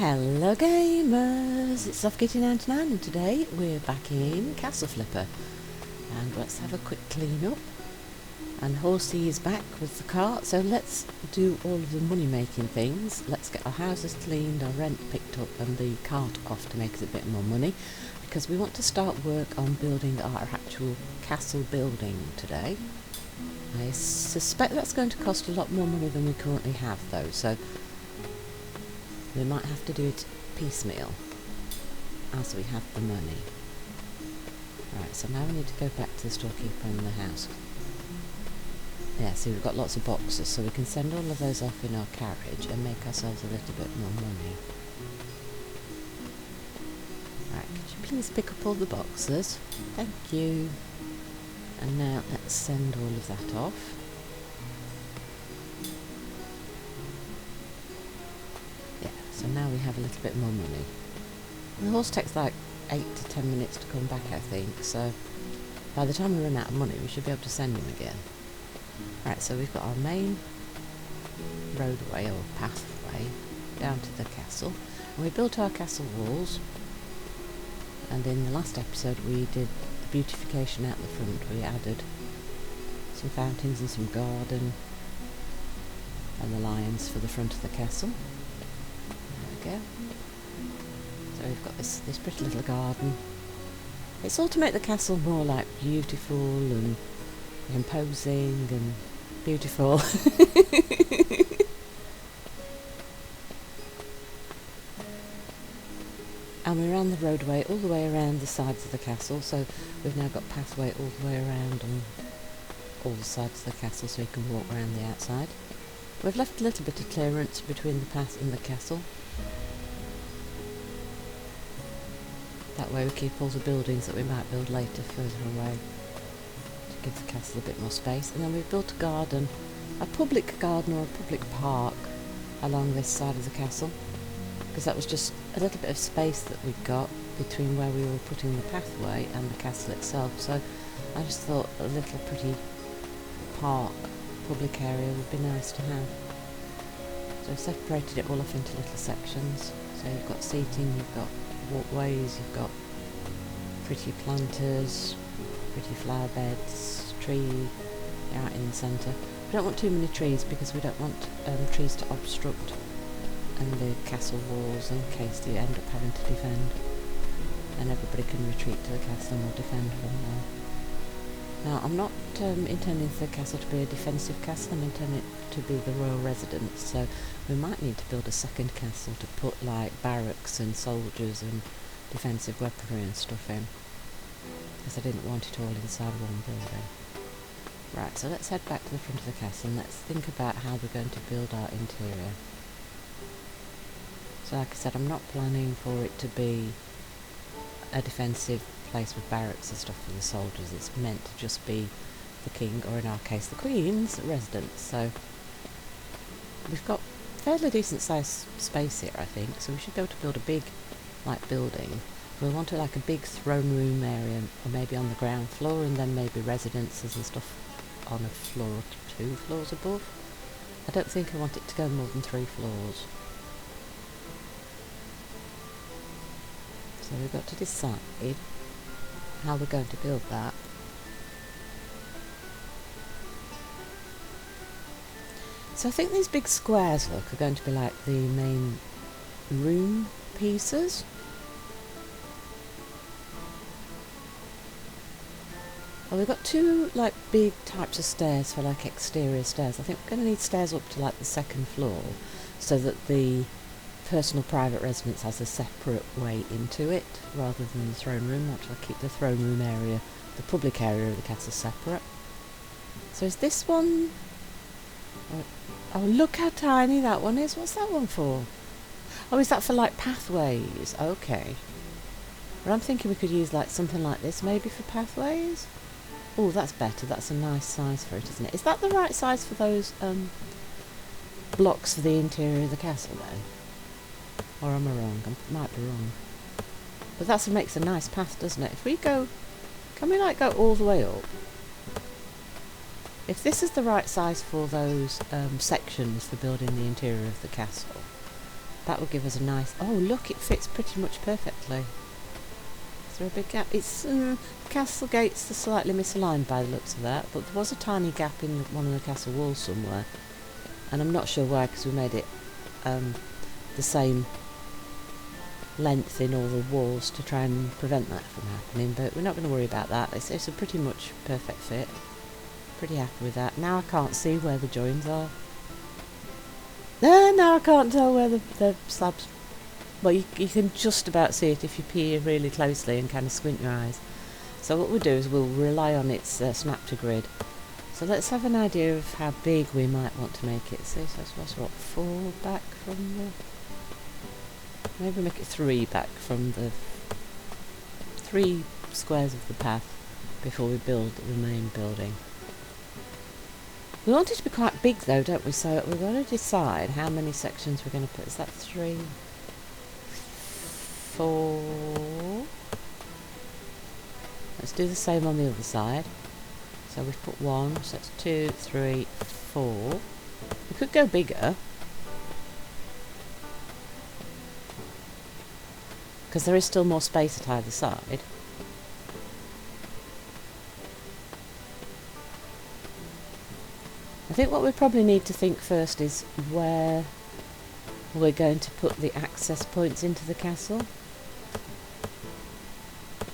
Hello gamers, it's Softgitty99 and today we're back in Castle Flipper and let's have a quick clean up. And Horsey is back with the cart, so let's do all of the money making things. Let's get our houses cleaned, our rent picked up and the cart off to make us a bit more money, because we want to start work on building our actual castle building today. I suspect that's going to cost a lot more money than we currently have though, so we might have to do it piecemeal as we have the money. Right, so now we need to go back to the storekeeper in the house. Yeah, see, we've got lots of boxes, so we can send all of those off in our carriage and make ourselves a little bit more money. Right, could you please pick up all the boxes? Thank you. And now let's send all of that off. So now we have a little bit more money. And the horse takes like 8 to 10 minutes to come back, I think, so by the time we run out of money we should be able to send him again. Right, so we've got our main roadway or pathway down to the castle, and we built our castle walls, and in the last episode we did the beautification out the front. We added some fountains and some garden and the lions for the front of the castle. Go. So we've got this pretty little garden. It's all to make the castle more like beautiful and imposing and beautiful. And we ran the roadway all the way around the sides of the castle, so we've now got pathway all the way around on all the sides of the castle so you can walk around the outside. We've left a little bit of clearance between the path and the castle. That way we keep all the buildings that we might build later further away to give the castle a bit more space. And then we've built a garden, a public garden or a public park along this side of the castle, because that was just a little bit of space that we got between where we were putting the pathway and the castle itself. So I just thought a little pretty park, public area would be nice to have. So I've separated it all off into little sections. So you've got seating, you've got walkways, you've got pretty planters, pretty flower beds, tree out in the centre. We don't want too many trees because we don't want trees to obstruct the castle walls in case you end up having to defend, and everybody can retreat to the castle and we'll defend from there. Now I'm not intending for the castle to be a defensive castle, I'm intending it to be the royal residence, so we might need to build a second castle to put like barracks and soldiers and defensive weaponry and stuff in, because I didn't want it all inside one building. Right, so let's head back to the front of the castle and let's think about how we're going to build our interior. So like I said, I'm not planning for it to be a defensive place with barracks and stuff for the soldiers. It's meant to just be the king, or in our case the queen's, residence. So we've got fairly decent sized space here, I think, so we should be able to build a big building. We'll want like a big throne room area, or maybe on the ground floor, and then maybe residences and stuff on a floor or 2 floors above. I don't think I want it to go more than 3 floors. So we've got to decide how we're going to build that. So I think these big squares, look, are going to be like the main room pieces. Well, we've got 2 like big types of stairs for like exterior stairs. I think we're going to need stairs up to like the 2nd floor, so that the personal private residence has a separate way into it rather than the throne room. Actually, I'll keep the throne room area, the public area of the castle, separate. So is this one... Oh, look how tiny that one is. What's that one for? Oh, is that for like pathways? Okay. But I'm thinking we could use like something like this maybe for pathways. Oh, that's better. That's a nice size for it, isn't it? Is that the right size for those blocks for the interior of the castle then? Or am I wrong? I might be wrong. But that makes a nice path, doesn't it? If we go... Can we like go all the way up? If this is the right size for those sections for building the interior of the castle, that will give us a nice... Oh, look, it fits pretty much perfectly. Is there a big gap? It's... castle gates are slightly misaligned by the looks of that, but there was a tiny gap in one of the castle walls somewhere. And I'm not sure why, because we made it the same length in all the walls to try and prevent that from happening, but we're not going to worry about that. It's a pretty much perfect fit. Pretty happy with that. Now I can't see where the joins are. Now I can't tell where the slabs... Well, you can just about see it if you peer really closely and kind of squint your eyes. So what we'll do is we'll rely on its snap to grid. So let's have an idea of how big we might want to make it. So that's what, 4 back from the... Maybe make it 3 back from the 3 squares of the path before we build the main building. We want it to be quite big though, don't we? So we've got to decide how many sections we're going to put. Is that 3, 4? Let's do the same on the other side. So we've put 1, so that's 2, 3, 4. We could go bigger, because there is still more space at either side. I think what we probably need to think first is where we're going to put the access points into the castle.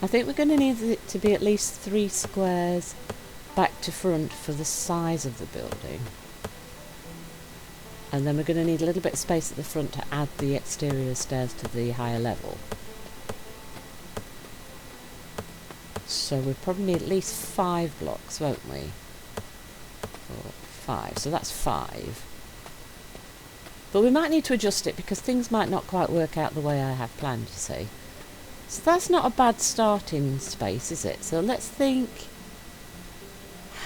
I think we're going to need it to be at least 3 squares back to front for the size of the building. And then we're going to need a little bit of space at the front to add the exterior stairs to the higher level. So we'll probably need at least 5 blocks, won't we? 4, 5. So that's 5. But we might need to adjust it because things might not quite work out the way I have planned, you see. So that's not a bad starting space, is it? So let's think,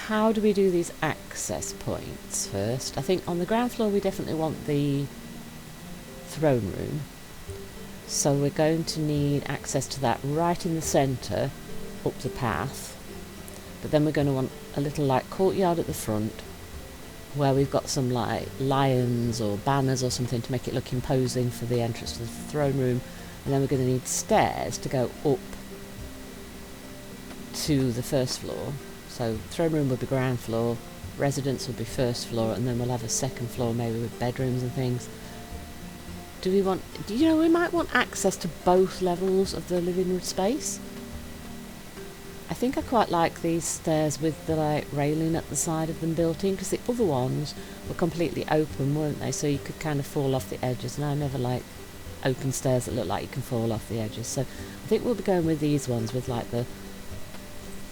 how do we do these access points first? I think on the ground floor we definitely want the throne room. So we're going to need access to that right in the centre, up the path. But then we're going to want a little like courtyard at the front, where we've got some like lions or banners or something to make it look imposing for the entrance to the throne room. And then we're going to need stairs to go up to the first floor. So throne room will be ground floor, residence will be first floor, and then we'll have a second floor maybe with bedrooms and things. Do we want... You know, we might want access to both levels of the living room space. I think I quite like these stairs with the like railing at the side of them built in, because the other ones were completely open, weren't they? So you could kind of fall off the edges, and I never like open stairs that look like you can fall off the edges. So I think we'll be going with these ones with like the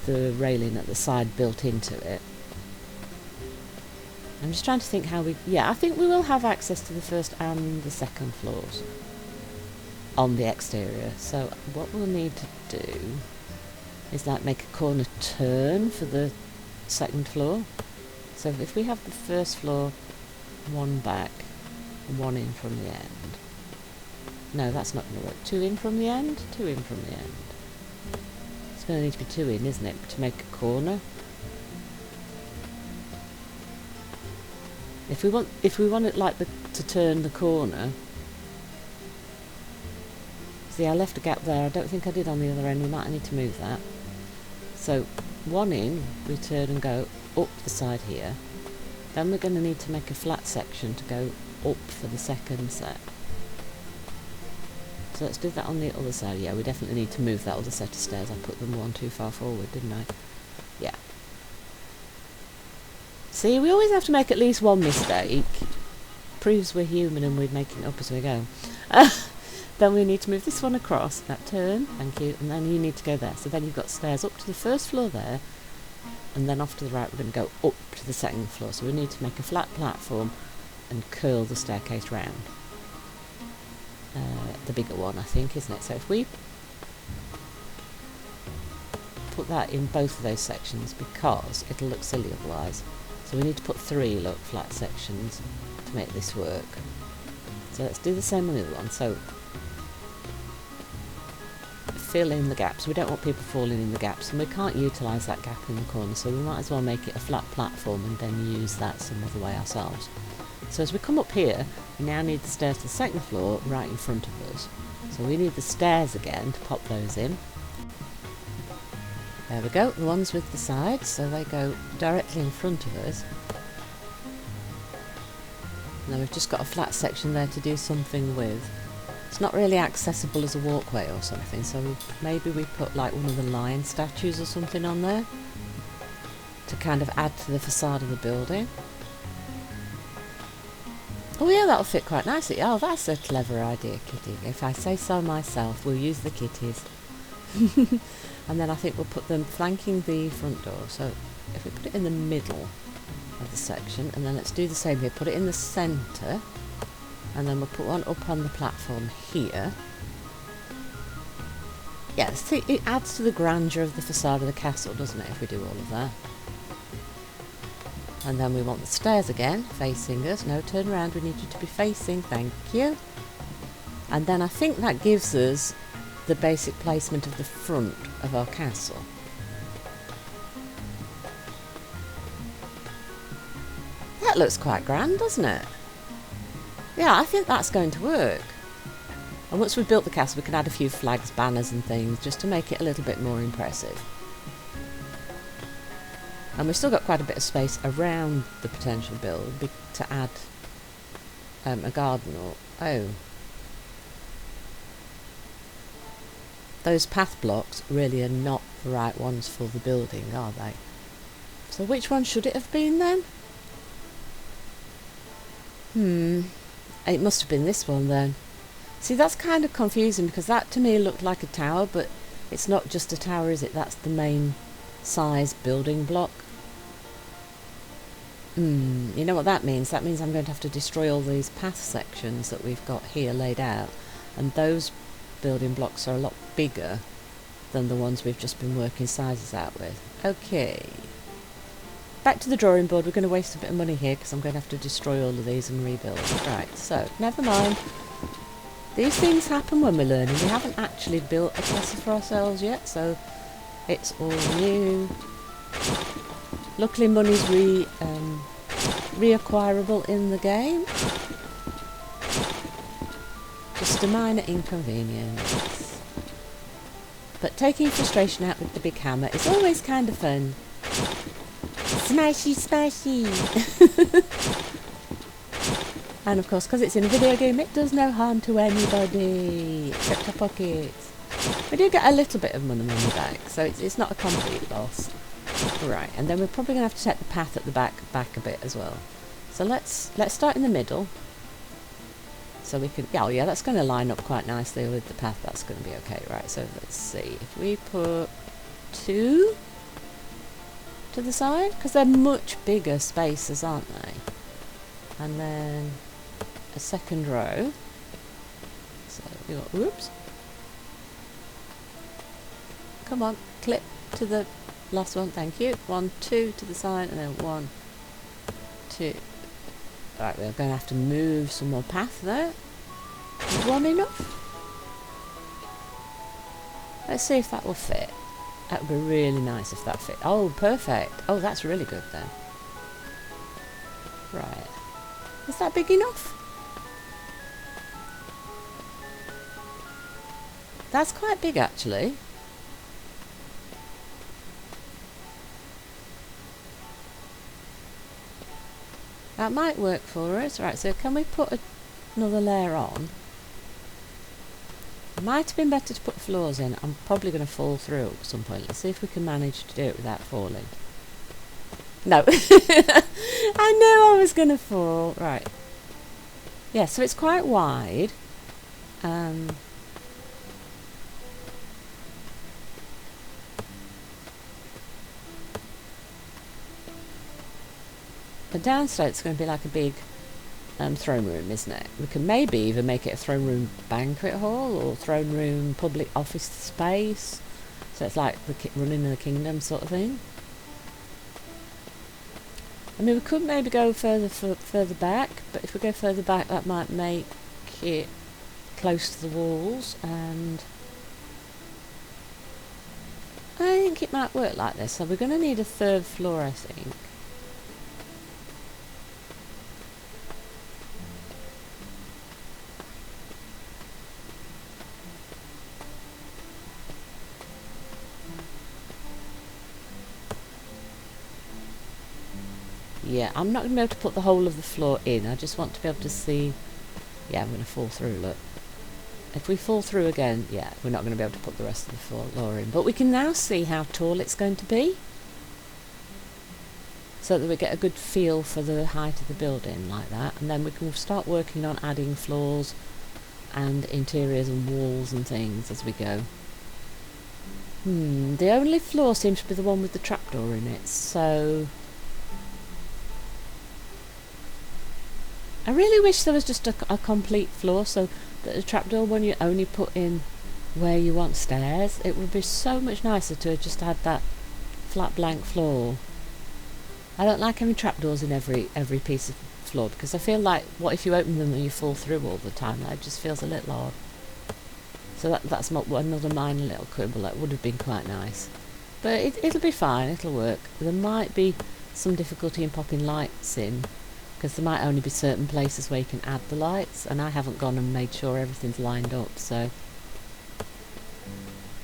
railing at the side built into it. I'm just trying to think how we... Yeah, I think we will have access to the first and the second floors on the exterior. So what we'll need to do is like make a corner turn for the second floor. So if we have the first floor 1 back, 1 in from the end. No, that's not going to work. 2 in from the end, 2 in from the end. It's going to need to be 2 in, isn't it, to make a corner? If we want it like to turn the corner. See, I left a gap there. I don't think I did on the other end. We might need to move that. So 1 in, we turn and go up the side here. Then we're going to need to make a flat section to go up for the second set. So let's do that on the other side. Yeah, we definitely need to move that other set of stairs. I put them 1 too far forward, didn't I? Yeah. See, we always have to make at least one mistake. Proves we're human and we're making it up as we go. Then we need to move this one across, that turn, thank you, and then you need to go there. So then you've got stairs up to the first floor there, and then off to the right we're going to go up to the second floor. So we need to make a flat platform and curl the staircase round. The bigger one, I think, isn't it? So if we put that in both of those sections, because it'll look silly otherwise. So we need to put 3 flat sections to make this work. So let's do the same on the other one. So fill in the gaps. We don't want people falling in the gaps, and we can't utilise that gap in the corner, so we might as well make it a flat platform and then use that some other way ourselves. So as we come up here, we now need the stairs to the second floor right in front of us. So we need the stairs again to pop those in. There we go, the ones with the sides, so they go directly in front of us. Now we've just got a flat section there to do something with. It's not really accessible as a walkway or something, so maybe we put like one of the lion statues or something on there to kind of add to the facade of the building. Oh yeah, that'll fit quite nicely. Oh, that's a clever idea, Kitty. If I say so myself, we'll use the kitties. And then I think we'll put them flanking the front door. So if we put it in the middle of the section, and then let's do the same here. Put it in the centre, and then we'll put one up on the platform here. Yeah, see, it adds to the grandeur of the facade of the castle, doesn't it, if we do all of that. And then we want the stairs again, facing us. No, turn around, we need you to be facing, thank you. And then I think that gives us the basic placement of the front of our castle. That looks quite grand, doesn't it? Yeah, I think that's going to work. And once we've built the castle, we can add a few flags, banners and things, just to make it a little bit more impressive. And we've still got quite a bit of space around the potential build to add a garden or... Oh. Those path blocks really are not the right ones for the building, are they? So which one should it have been then? It must have been this one then. See, that's kind of confusing because that to me looked like a tower, but it's not just a tower, is it? That's the main size building block. You know what that means? That means I'm going to have to destroy all these path sections that we've got here laid out, and those building blocks are a lot bigger than the ones we've just been working sizes out with. Okay, back to the drawing board. We're going to waste a bit of money here because I'm going to have to destroy all of these and rebuild. Right, so never mind. These things happen when we're learning. We haven't actually built a castle for ourselves yet, so it's all new. Luckily money's reacquirable in the game. Just a minor inconvenience. But taking frustration out with the big hammer is always kind of fun. Smashy, smashy! And of course, because it's in a video game, it does no harm to anybody, except our pockets. We do get a little bit of money back, so it's not a complete loss. Right, and then we're probably going to have to set the path at the back a bit as well. So let's start in the middle. So we can, yeah, that's going to line up quite nicely with the path. That's going to be okay. Right, so let's see. If we put 2 to the side, because they're much bigger spaces, aren't they? And then a second row. So we got, whoops. Come on, clip to the last one, thank you. 1, 2 to the side, and then 1, 2. Right, we're going to have to move some more path there. Is 1 enough? Let's see if that will fit. That would be really nice if that fit. Oh, perfect. Oh, that's really good then. Right. Is that big enough? That's quite big actually. That might work for us. Right, so can we put another layer on? It might have been better to put floors in. I'm probably going to fall through at some point. Let's see if we can manage to do it without falling. No. I knew I was going to fall. Right. Yeah, so it's quite wide. The downstairs it's going to be like a big throne room, isn't it? We can maybe even make it a throne room banquet hall or throne room public office space. So it's like the running of the kingdom sort of thing. I mean, we could maybe go further back, but if we go further back, that might make it close to the walls, and I think it might work like this. So we're going to need a third floor, I think. Yeah, I'm not going to be able to put the whole of the floor in. I just want to be able to see. Yeah, I'm going to fall through, look. If we fall through again, yeah, we're not going to be able to put the rest of the floor in. But we can now see how tall it's going to be, so that we get a good feel for the height of the building like that. And then we can start working on adding floors and interiors and walls and things as we go. The only floor seems to be the one with the trapdoor in it, so I really wish there was just a complete floor, so that the trapdoor one you only put in where you want stairs. It would be so much nicer to have just had that flat blank floor. I don't like having trapdoors in every piece of floor, because I feel like, what if you open them and you fall through all the time? That just feels a little odd. So that's another minor little quibble. That would have been quite nice. But it'll be fine, it'll work. There might be some difficulty in popping lights in, because there might only be certain places where you can add the lights, and I haven't gone and made sure everything's lined up, so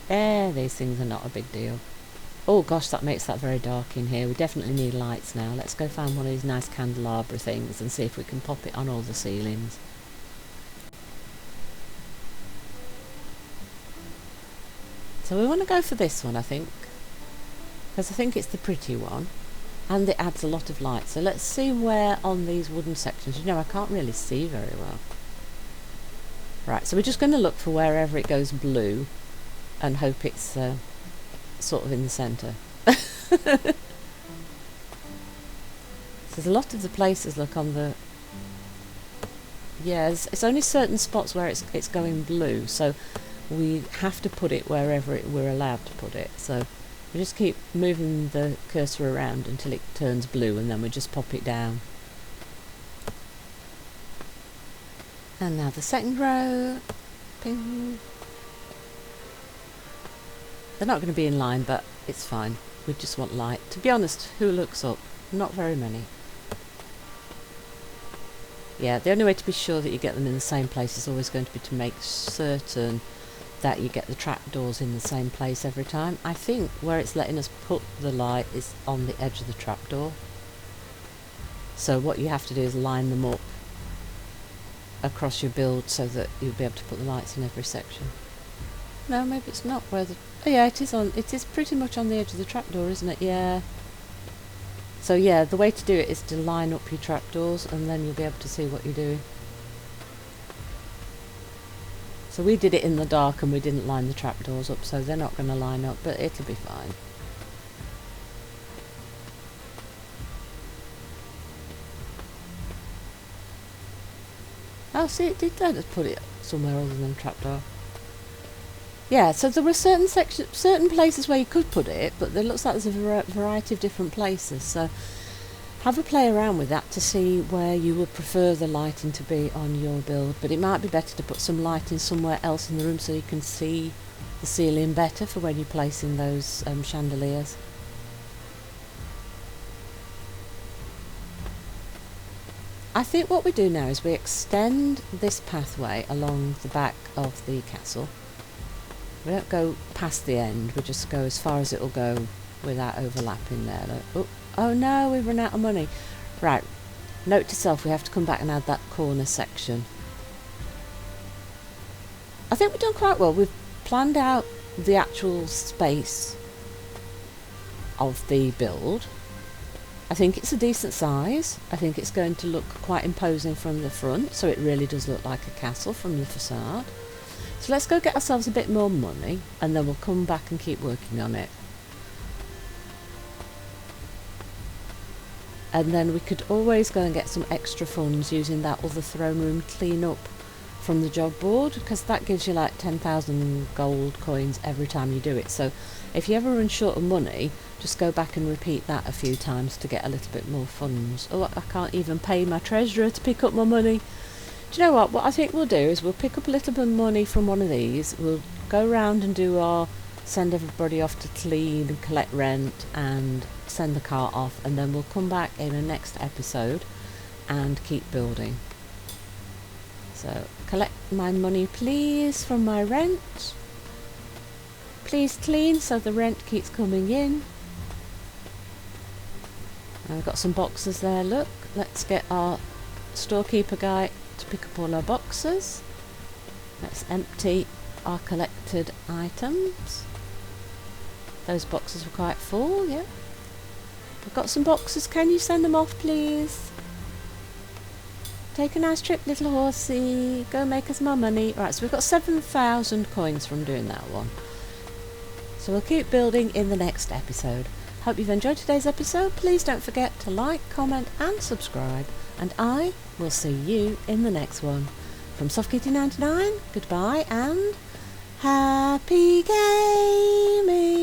these things are not a big deal. Oh gosh, that makes that very dark in here. We definitely need lights now. Let's go find one of these nice candelabra things and see if we can pop it on all the ceilings. So we want to go for this one, I think, because I think it's the pretty one, and it adds a lot of light. So let's see where on these wooden sections. You know, I can't really see very well. Right, so we're just going to look for wherever it goes blue and hope it's sort of in the centre. There's a lot of the places, look, on the... Yeah, it's only certain spots where it's going blue, so we have to put it wherever we're allowed to put it. So we just keep moving the cursor around until it turns blue, and then we just pop it down. And now the second row. Ping. They're not going to be in line, but it's fine. We just want light. To be honest, who looks up? Not very many. Yeah, the only way to be sure that you get them in the same place is always going to be to make certain that you get the trapdoors in the same place every time. I think where it's letting us put the light is on the edge of the trapdoor. So what you have to do is line them up across your build so that you'll be able to put the lights in every section. No, maybe it's not where the... Oh yeah, it is pretty much on the edge of the trapdoor, isn't it? Yeah. So yeah, the way to do it is to line up your trapdoors, and then you'll be able to see what you're doing. So we did it in the dark and we didn't line the trapdoors up, so they're not going to line up, but it'll be fine. Oh, see, it did let us put it somewhere other than trapdoor. Yeah, so there were certain places where you could put it, but it looks like there's a variety of different places. So have a play around with that to see where you would prefer the lighting to be on your build. But it might be better to put some lighting somewhere else in the room so you can see the ceiling better for when you're placing those chandeliers. I think what we do now is we extend this pathway along the back of the castle. We don't go past the end, we just go as far as it'll go without overlapping there. Look. Oh no, we've run out of money. Right, note to self, we have to come back and add that corner section. I think we've done quite well. We've planned out the actual space of the build. I think it's a decent size. I think it's going to look quite imposing from the front, so it really does look like a castle from the facade. So let's go get ourselves a bit more money, and then we'll come back and keep working on it. And then we could always go and get some extra funds using that other throne room clean up from the job board, because that gives you like 10,000 gold coins every time you do it. So if you ever run short of money, just go back and repeat that a few times to get a little bit more funds. Oh, I can't even pay my treasurer to pick up my money. Do you know what I think we'll do is we'll pick up a little bit of money from one of these, we'll go around and do our send everybody off to clean and collect rent and send the car off, and then we'll come back in the next episode and keep building. So collect my money please from my rent, please clean so the rent keeps coming in. And we've got some boxes there, look. Let's get our storekeeper guy to pick up all our boxes. Let's empty our collected items. Those boxes were quite full, yeah. I've got some boxes, can you send them off please? Take a nice trip, little horsey. Go make us more money. Right, so we've got 7,000 coins from doing that one. So we'll keep building in the next episode. Hope you've enjoyed today's episode. Please don't forget to like, comment and subscribe. And I will see you in the next one. From SoftKitty99, goodbye and happy gaming!